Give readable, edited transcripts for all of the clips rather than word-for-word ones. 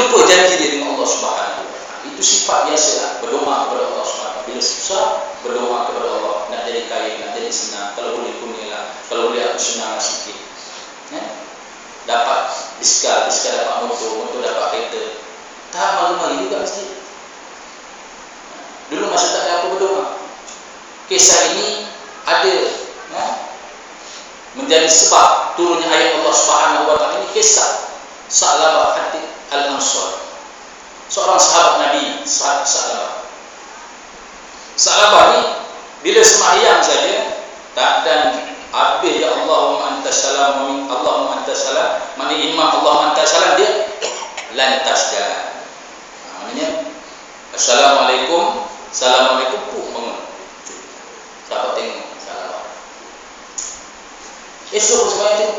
lupa janji dia dengan Allah Subhanahu wa taala. Itu sifat biasa berdoa kepada Allah Subhanahu wa taala. Bila susah berdoa kepada Allah, nak jadi kaya, nak jadi senang, kalau boleh kurnialah, kalau boleh aku senang sikit. Dapat biskal dapat motor dapat kereta. Tak malu-malu juga masjid. Dulu masa tak ada apa berdoa. Kisah ini ada menjadi sebab turunnya ayat Allah Subhanahu wa taala. Ini kisah Sa'labah Al-Ansari, seorang sahabat Nabi. Sa'labah ni bila sembahyang saja tak dan habis ya Allahumma antas salam, Allahumma antas salam, maknanya imam Allahumma antas salam, dia lantas jalan. Maknanya assalamualaikum, assalamualaikum, bangun. Sahabat tengok salam. Esok sembahyang tu,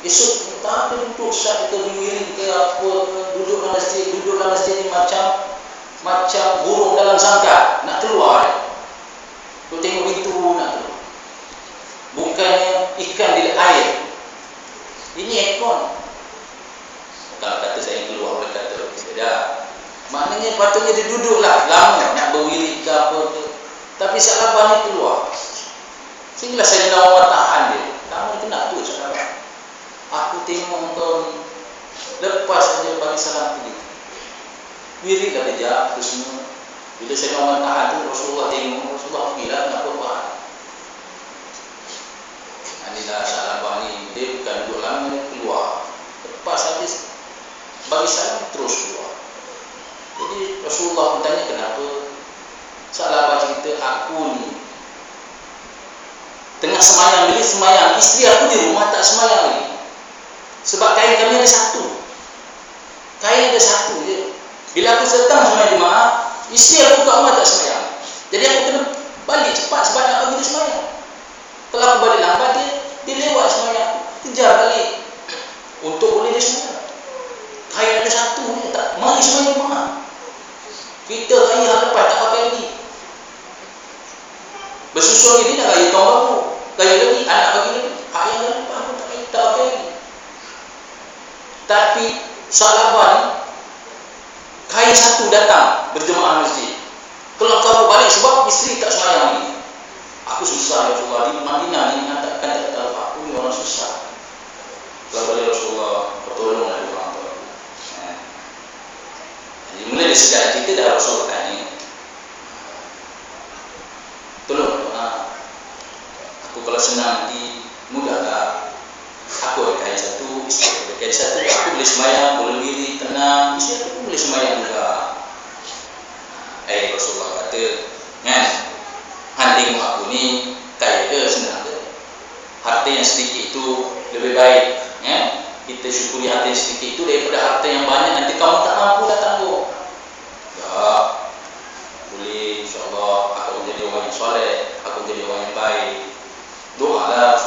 esok tak ada duduk syak ke wiring ke apa, duduk dalam masjid ni macam burung dalam sangkar nak keluar. Tu tengok pintu nak keluar. Bukannya ikan di air. Ini ekor. Kalau kata saya keluar, boleh kata tidak. Maknanya patutnya dia duduklah lama nak berwirid ke apa ke. Tapi Sa'labah ni keluar. Sehinggalah saya nak orang tahan dia. Kamu kena tu Sa'labah. Aku tengok kau ni. Lepas saja bagi salam pergi. Wiridlah dia jawab tu semua. Bila saya nak orang tahan tu, Rasulullah tengok. Rasulullah pergilah nak apa-apa. Inilah Sa'labah ni, dia bukan duduk lama, dia keluar. Lepas habis bagi salam terus keluar. Jadi Rasulullah pun tanya kenapa. Sa'labah cerita, aku ni tengah semayang, bila semayang, isteri aku di rumah tak semayang lagi. Sebab kain kami ada satu. Kain ada satu je. Bila aku datang semayang jemaah, isteri aku kat rumah tak semayang. Jadi aku kena balik cepat sebab nak bagi dia semayang. Kalau aku balik lambat, dia lewat semayang, kejar balik untuk boleh dia semayang. Kain ada satu je, tak mari semayang jemaah. Kita kaya hal lepas tak pakai lagi. Bersusun ini nak kaya tahun baru, kaya lagi, anak bagi lagi. Hak yang lepas pun tak pakai lagi. Tapi Sa'labah ni kain satu datang berjemaah masjid. Kalau kau balik sebab isteri tak semayang lagi. Aku susah ya Rasulullah, di Madinah ni kan tak tahu aku ni orang susah. Kalau boleh Rasulullah pertolonglah dia orang tu. Jadi mulai dari sejak kita dah Rasulullah tanya, tolong doa. Aku kalau senang nanti mudahlah. Aku ada kain satu, isteri ada kain satu, aku boleh semayang, boleh diri, tenang. Isteri aku boleh semayang juga. Rasulullah kata, kan? Handing aku ni kaya ke senang ke? Harta yang sedikit itu lebih baik, ya? Kita syukuri harta yang sedikit itu daripada harta yang banyak nanti kamu tak mampu dah tanggung. Ya, boleh, insyaAllah aku jadi orang yang soleh, aku jadi orang yang baik. Doalah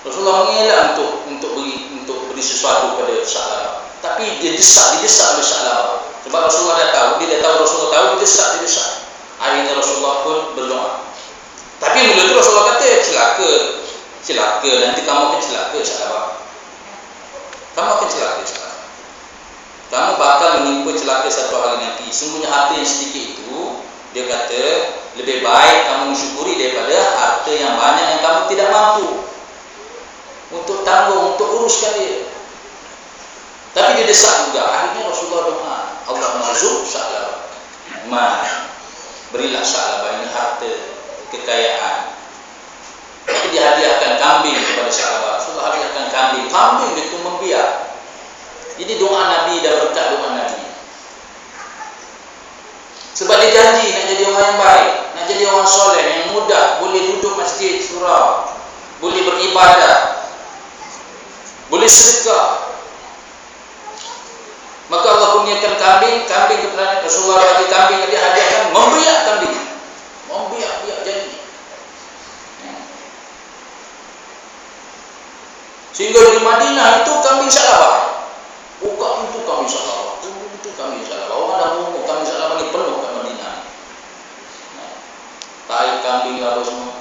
Rasulullah mengelak untuk beri sesuatu kepada Sa'labah. Tapi dia desak oleh Sa'labah. Sebab Rasulullah dah tahu, dia dah tahu Rasulullah tahu, dia desak. Akhirnya Rasulullah pun berdoa. Tapi mula tu Rasulullah kata, celaka, nanti kamu akan celaka Sa'labah. Kamu akan celaka Sa'labah. Kamu bakal menimpa celaka satu hari nanti. Sungguhnya harta yang sedikit itu, dia kata, lebih baik kamu mensyukuri daripada harta yang banyak yang kamu tidak mampu untuk tanggung, untuk uruskan dia. Tapi dia desak juga. Akhirnya Rasulullah doa, Allah marzuq Sa'labah. Berilah Sa'labah ini harta, kekayaan. Tapi dia hadiahkan kambing kepada Sa'labah. Rasulullah hadiahkan kambing itu membiak. Jadi doa Nabi dan berkat doa Nabi. Sebab dia janji nak jadi orang yang baik, nak jadi orang soleh yang mudah, boleh duduk masjid surau, boleh beribadah, boleh sedekah. Maka Allah kurniakan kambing kepada Rasulullah bagi kambing, dia hadiahkan membiak kambing. Membiak jadi. Sehingga di Madinah itu kambing Sa'labah. Buka pintu kambing Sa'labah. Orang dah ngomong kambing Sa'labah ni penuh kat Madinah. Tai kambing lalu semua.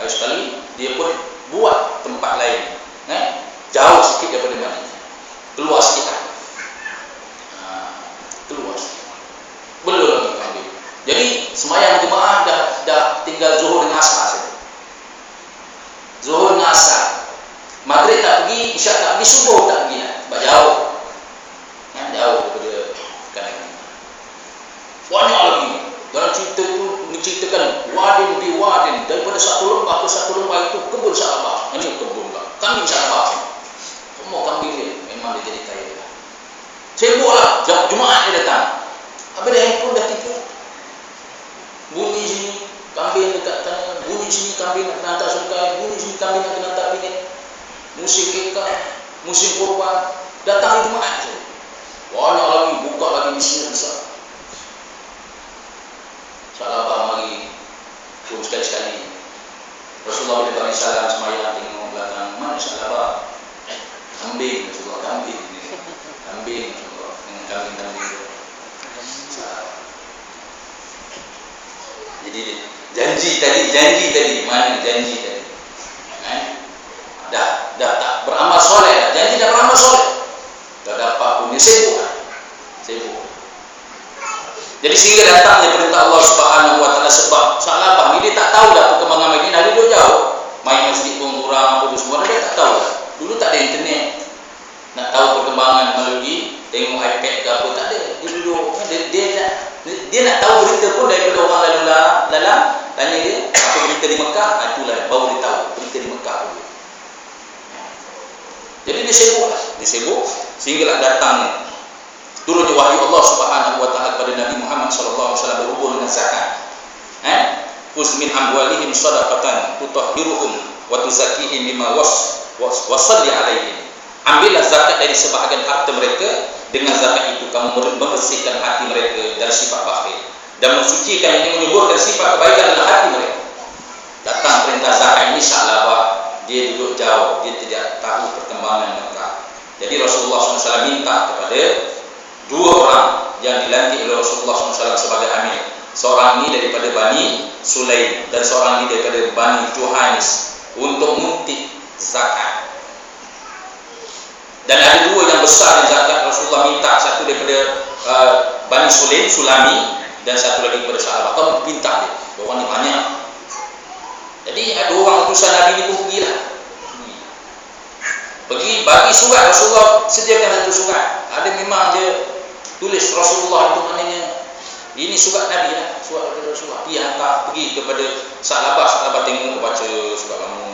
Hari sekali dia pun buat tempat lain. Jauh sikit daripada Madinah. Keluar sikit. Tapi subuh tak pergi lah, sebab jauh. Jauh daripada kanan. Banyak lagi. Dalam cerita itu menceritakan wadin di wadin, daripada satu lembah ke satu lembah itu kebun Sa'labah. Ini kebun lah, kambing Sa'labah. Semua kambing dia memang dia jadi kaya. Sibuklah, Jumaat dia datang. Habis dia handphone dah tipu. Bunyi sini, kambing dekat tanah. Bunyi sini, kambing nak kena hantar sungai. Bunyi sini, kambing nak kena hantar pingin. Musim kekal, musim kurban. Datang Jumaat je. Banyak lagi, buka lagi bisnes besar. Sa'labah mari pun sekali-sekali. Rasulullah bila bagi salam semayang tengok belakang, mana Sa'labah? Kambing, Rasulullah, kambing. Kambing, Rasulullah, dengan kambing-kambing. Jadi janji tadi, mana janji tadi? Dah tak beramal soleh, janji dah beramal soleh. Dah dapat punya sibuk. Jadi sehingga datangnya perintah Allah Subhanahu wa taala sebab Sa'labah ni dia tak tahu dah perkembangan Madinah, dia duduk jauh. Main masjid pun kurang apa semua dia tak tahu dah. Dulu tak ada internet. Nak tahu perkembangan teknologi, tengok iPad ke apa tak ada. Dia duduk dia nak tahu berita pun daripada orang lalu-lalang tanya dia apa berita di Mekah, itulah baru dia tahu berita di Mekah dulu. Jadi dia sibuk sehinggalah datangnya turunnya wahyu Allah Subhanahu wa taala kepada Nabi Muhammad sallallahu alaihi wasallam berhubung dengan zakat. Khudh min amwalihim shadaqatan tutahhiruhum wa tuzakkihim bima wasalli alaihim. Ambillah zakat dari sebahagian harta mereka, dengan zakat itu kamu membersihkan hati mereka dari sifat bakhil dan mensucikan yang menyuburkan sifat kebaikan dalam hati mereka. Datang perintah zakat ini Sa'labah, dia duduk jauh, dia tidak tahu perkembangan Mekah. Jadi Rasulullah SAW minta kepada dua orang yang dilantik oleh Rasulullah SAW sebagai amir. Seorang ini daripada Bani Sulaim dan seorang ini daripada Bani Juhainis untuk muntik zakat. Dan ada dua yang besar yang zakat Rasulullah minta, satu daripada Bani Sulaim, Sulami, dan satu lagi daripada Sa'labah. Kamu minta dia, orang ni banyak. Jadi ada orang utusan Nabi ni pun pergilah. Pergi bagi surat, Rasulullah sediakan satu surat. Ada memang dia tulis Rasulullah itu maknanya ini surat Nabi lah, surat daripada Rasulullah. Dia hantar pergi kepada Sa'labah tengok, baca surat kamu.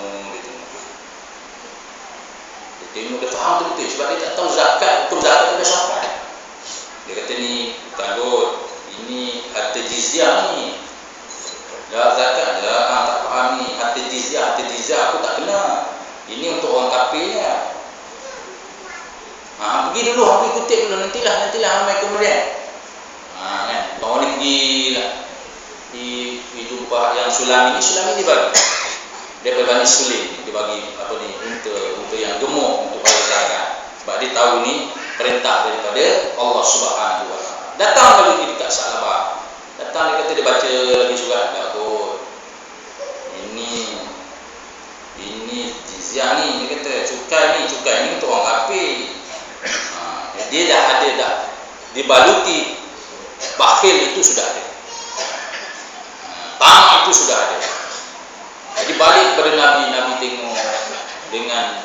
Tengok dia faham betul sebab dia tak tahu zakat, hukum zakat dia sampai. Dia kata ni takut, ini harta jizyah ni. Dah zakat dah tak faham ni, harta jizyah aku tak kena. Ini untuk orang kafirnya. Pergi dulu, pergi kutip dulu, nantilah ramai kemudian. Kan, orang ni pergilah di jumpa yang Sulami ni bagi. Daripada Bani Sulaim dia bagi apa ni, unta yang gemuk untuk bayar zakat. Sebab dia tahu ni perintah daripada Allah Subhanahu wa taala. Datang lagi dekat Sa'labah. Datang dia kata dia baca lagi surat, tak kot. Ini jizyah ni, dia kata cukai ni untuk orang kafir. Dia dah ada dah. Dibaluti bakhil itu sudah ada. Tamak itu sudah ada. Jadi balik kepada Nabi tengok dengan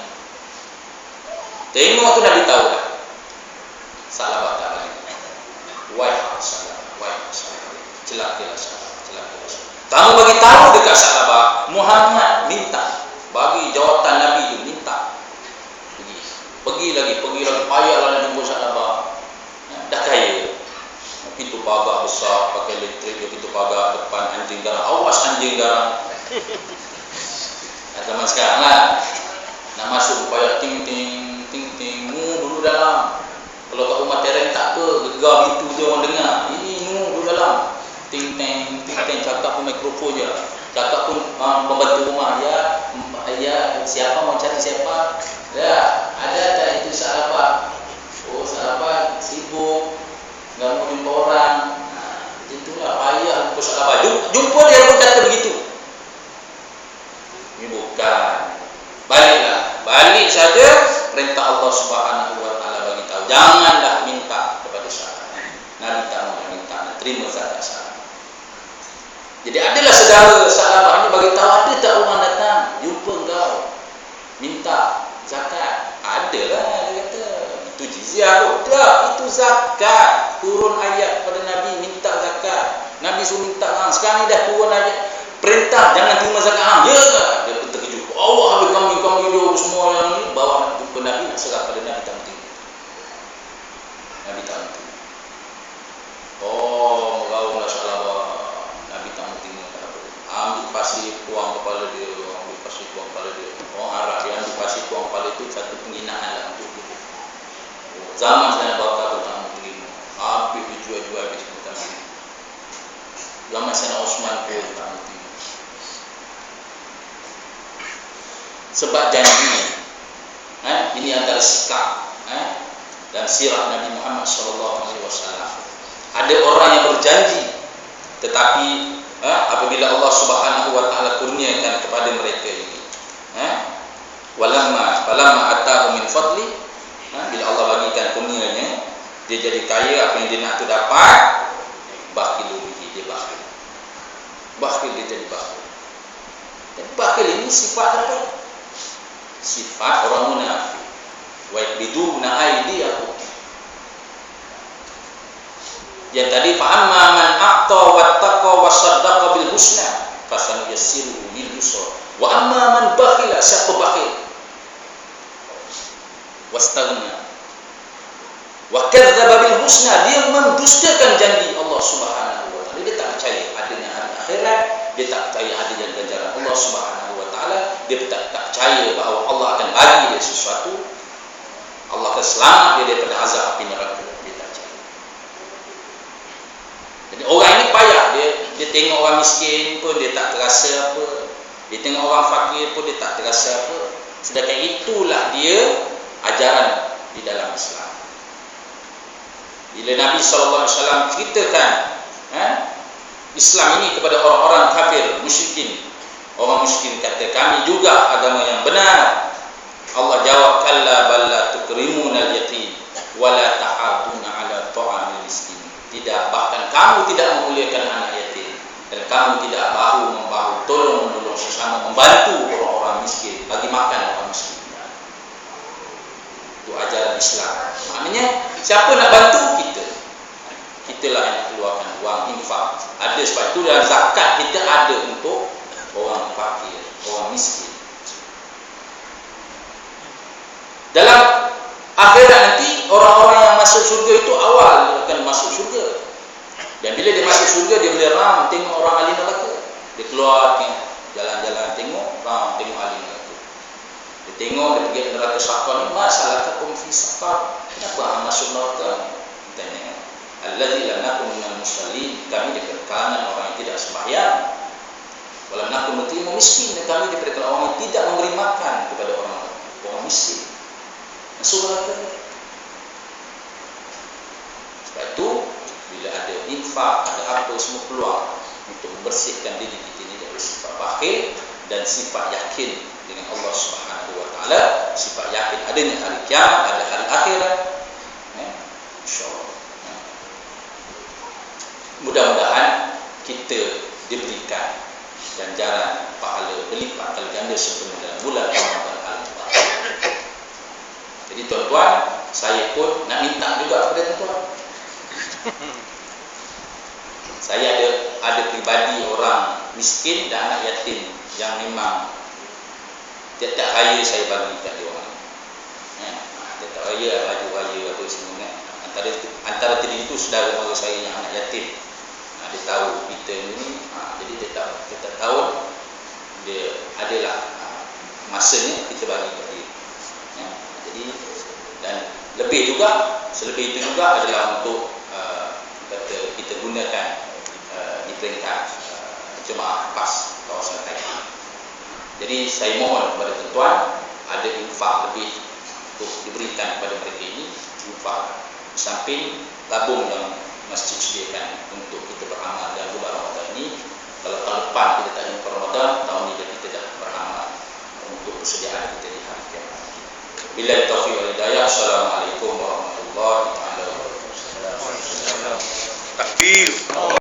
tengok tu Nabi tahu dah. Sa'labah tak lagi. Wahai Sa'labah, celakalah Sa'labah. Kamu bagi tahu dekat Sa'labah, Muhammad minta, bagi jawatan Nabi tu minta. Pergi lagi, payahlah nak jumpa Sa'labah. Dah kaya. Pintu pagar besar, pakai elektrik, pintu pagar depan anjing garang. Awas anjing garang. Zaman sekarang lah, nak masuk payah ting dulu dalam. Kalau kat rumah tereng tak apa, gegar pintu tu orang dengar. Ini dulu dalam. Ting cakap pun mikrofon je. Cakap pun pembantu rumah, ya siapa mau cari siapa? Ya, ada tak itu Sa'labah? Oh, Sa'labah sibuk, enggak mau jumpa orang. Itulah payah jumpa Sa'labah. Jumpa dia pun kata begitu. Ini bukan. Balik saja perintah Allah Subhanahu wa taala bagi tahu. Janganlah minta kepada Sa'labah. Nabi tak mau minta, terima zakat Sa'labah. Jadi adalah saudara Sa'labah ini bagi tahu, ada tak orang datang jumpa engkau minta zakat? Ada adalah dia kata itu jizyah. Tak, itu zakat. Turun ayat pada Nabi minta zakat. Nabi suruh minta. Sekarang ni dah turun ayat perintah jangan terima zakat. Ya ke? Dia pun terkejut. Allah habis kami dia semua yang ni bawa nak jumpa Nabi, nak serah pada Nabi, tak penting. Nabi tak penting. Oh, meraunglah salah. Nabi tak penting. Ambil pasir tuang kepala dia. Orang Arab dia ambil pasir tuang kepala itu satu penghinaan lah untuk dia. Zaman saya bakar tu tak terima. Habis dijual-jual habis kita terima. Zaman Sayyidina Osman pun tak terima. Sebab janji. Ini antara sikap dan sirah Nabi Muhammad SAW. Ada orang yang berjanji, tetapi apabila Allah Subhanahu Wa Taala kurniakan kepada mereka ini, walamma ataahu min fadli, bila Allah bagikan kurnianya, dia jadi kaya, apa yang dia nak tu dapat, bakhilu bihi, dia bakhil. Bakhil, dia jadi bakhil. Dan bakhil ini sifat apa? Sifat orang munafik. Wa yakbiduna aydiyahum. Yang tadi fa amma man a'ta wattaqa wasaddaqa bil husna fasanuyassiruhu lil yusra. Wa amma man bakhila, siapa bakhil? Wastaghna wa kadzdzaba bil husna, dia mendustakan janji Allah Subhanahu wa taala. Dia tak percaya adanya hari akhirat, dia tak percaya adanya ganjaran Allah Subhanahu wa taala, dia tak percaya bahawa Allah akan bagi dia sesuatu, Allah akan selamat dia daripada azab api neraka. Dia tak percaya. Jadi orang ini payah, dia tengok orang miskin pun dia tak terasa apa, dia tengok orang fakir pun dia tak terasa apa. Sedangkan itulah dia ajaran di dalam Islam. Bila Nabi SAW ceritakan Islam ini kepada orang-orang kafir, musyrikin, orang musyrikin kata, kami juga agama yang benar. Allah jawab, kalla bal la tukrimuna al-yatim wa la ta'aduna ala ta'amil miskin. Tidak, bahkan kamu tidak memuliakan anak yatim, dan kamu tidak bahu-membahu, tolong-menolong sesama, membantu orang-orang miskin, bagi makan orang miskin. Itu ajaran Islam. Maknanya siapa nak bantu kita, kitalah yang keluarkan wang infak. Ada sebab itu dalam zakat kita ada untuk orang fakir, orang miskin. Dalam akhirat nanti orang-orang yang masuk syurga itu awal akan masuk syurga. Dan bila dia masuk syurga, dia boleh ram tengok orang ahli neraka. Dia keluar jalan-jalan tengok ahli neraka. Dia tengok, dia pergi neraka Saqar ni, masalahkum fi Saqar, kenapa masuk neraka? Tanya, allazi lam nakum minal musallin, kami daripada kalangan orang yang tidak sembahyang. Walam nakum nutimu miskin, dan kami daripada kalangan orang yang tidak memberi makan kepada orang miskin. Masuk neraka. Sebab itu bila ada infak, ada apa, semua keluar untuk membersihkan diri kita ini dari sifat bakhil dan sifat yakin dengan Allah Subhanahu wa taala, sifat yakin adanya hari kiamat, ada hari akhirat. Insya-Allah. Mudah-mudahan kita diberikan ganjaran pahala berlipat kali ganda sempurna dalam bulan Ramadan al-Mubarak. Jadi tuan-tuan, saya pun nak minta juga kepada tuan-tuan. Saya ada pribadi orang miskin dan anak yatim yang memang tiap-tiap raya saya bagi kat dia orang. Tiap-tiap raya baju raya apa semua kan. Antara tadi itu saudara mara saya yang anak yatim. Dia tahu kita ni, jadi tiap tahun dia adalah masanya kita bagi kat dia. Jadi dan lebih juga, selebih itu juga adalah untuk kita gunakan di peringkat jemaah PAS kawasan Taipei. Jadi saya mohon kepada tuan-tuan, ada infak lebih untuk diberikan kepada mereka ini, infak di samping tabung yang masjid sediakan untuk kita beramal dalam bulan Ramadan ini. Kalau tahun depan kita tak jumpa Ramadan, tahun ini kita dah beramal untuk persediaan kita di hari kiamat. Billahi taufiq wal hidayah. Assalamualaikum warahmatullahi wabarakatuh. Takbir.